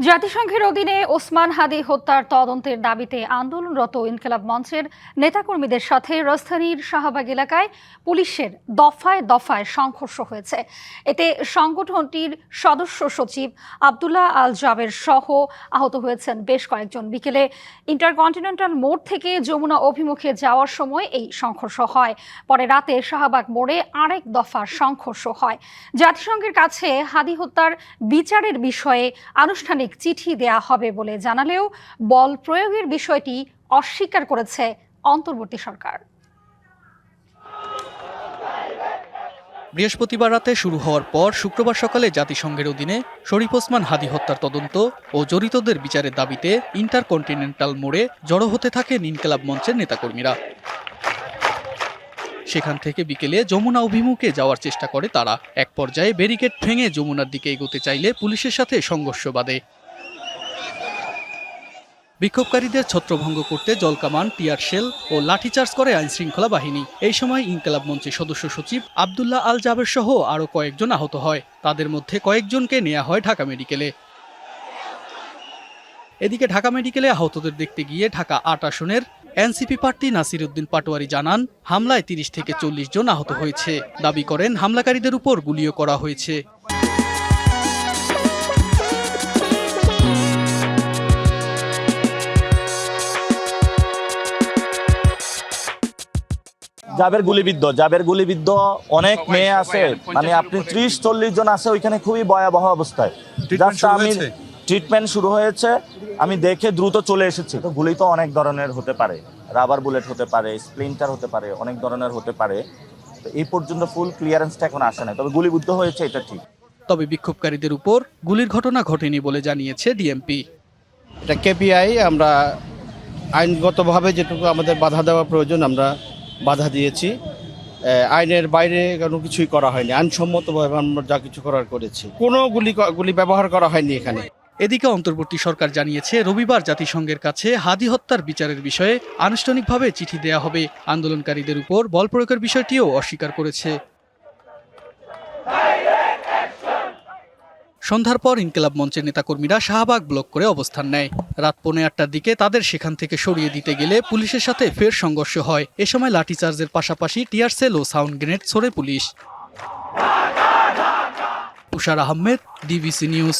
জাতিসংঘের অধীনে ওসমান হাদি হত্যার তদন্তের দাবিতে আন্দোলনরত ইনকিলাব মঞ্চের নেতাকর্মীদের সাথে রাজধানীর শাহবাগ এলাকায় পুলিশের দফায় দফায় সংঘর্ষ হয়েছে। এতে সংগঠনটির সদস্য সচিব আব্দুল্লাহ আল জাবের সহ আহত হয়েছেন বেশ কয়েকজন। বিকেলে ইন্টারকন্টিনেন্টাল মোড় থেকে যমুনা অভিমুখে যাওয়ার সময় এই সংঘর্ষ হয়। পরে রাতে শাহবাগ মোড়ে আরেক দফা সংঘর্ষ হয়। জাতিসংঘের কাছে হাদি হত্যার বিচারের বিষয়ে আনুষ্ঠানিক চিঠি দেয়া হবে বলে জানালেও বল প্রয়োগের বিষয়টি অস্বীকার করেছে অন্তর্বর্তী সরকার। বৃহস্পতিবার রাতে শুরু হওয়ার পর শুক্রবার সকালে জাতিসংঘের অধীনে শরীফ ওসমান হাদি হত্যার তদন্ত ও জড়িতদের বিচারের দাবিতে ইন্টারকন্টিনেন্টাল মোড়ে জড়ো হতে থাকেন ইনকিলাব মঞ্চের নেতাকর্মীরা। সেখান থেকে বিকেলে যমুনা অভিমুখে যাওয়ার চেষ্টা করে তারা। এক পর্যায়ে ব্যারিকেড ভেঙে যমুনার দিকে এগোতে চাইলে পুলিশের সাথে সংঘর্ষ বাধে। বিক্ষোভকারীদের ছত্রভঙ্গ করতে জলকামান, টিয়ার শেল ও লাঠিচার্জ করে আইনশৃঙ্খলা বাহিনী। এই সময় ইনকিলাব মঞ্চের সদস্য সচিব আব্দুল্লাহ আল জাবের সহ আরও কয়েকজন আহত হয়। তাদের মধ্যে কয়েকজনকে নেওয়া হয় ঢাকা মেডিকেলে। এদিকে ঢাকা মেডিকেলে আহতদের দেখতে গিয়ে ঢাকা ৮ আসনের এনসিপি প্রার্থী নাসির উদ্দিন পাটোয়ারি জানান, হামলায় ৩০ থেকে ৪০ জন আহত হয়েছে। দাবি করেন হামলাকারীদের উপর গুলিও করা হয়েছে। জাবের গুলিবিদ্ধ অনেক মেয়ে আছে, মানে আপনি ৩০-৪০ জন আছে ওইখানে, খুবই ভয়াবহ অবস্থায়। ট্রিটমেন্ট শুরু হয়েছে, আমি দেখে দ্রুত চলে এসেছি। তো গুলি তো অনেক ধরনের হতে পারে, রাবার বুলেট হতে পারে, স্প্লিন্টার হতে পারে, অনেক ধরনের হতে পারে। তো এই পর্যন্ত ফুল ক্লিয়ারেন্সটা এখন আসে না, তবে গুলিবিদ্ধ হয়েছে এটা ঠিক। তবে বিক্ষোভকারীদের উপর গুলির ঘটনা ঘটেনি বলে জানিয়েছে ডিএমপি। এটা কেপিআই, আমরা আইনগতভাবে যেটুকু আমাদের বাধা দেওয়া প্রয়োজন আমরা বাধা দিয়েছি। আইনের বাইরে কোনো কিছুই করা হয়নি, আইনসম্মতভাবে আমরা যা কিছু করার করেছি। কোনো গুলি ব্যবহার করা হয়নি এখানে। এদিকে অন্তর্বর্তী সরকার জানিয়েছে রবিবার জাতিসংঘের কাছে হাদি হত্যার বিচারের বিষয়ে আনুষ্ঠানিকভাবে চিঠি দেয়া হবে। আন্দোলনকারীদের উপর বল প্রয়োগের বিষয়টিও অস্বীকার করেছে। সন্ধ্যার পর ইনকিলাব মঞ্চের নেতাকর্মীরা শাহবাগ ব্লক করে অবস্থান নেয়। রাত 8:45টার দিকে তাদের সেখান থেকে সরিয়ে দিতে গেলে পুলিশের সাথে ফের সংঘর্ষ হয়। এ সময় লাঠিচার্জের পাশাপাশি টিয়ার সেল ও সাউন্ড গ্রেনেড ছোড়ে পুলিশ। তুষার আহমেদ, ডিবিসি নিউজ।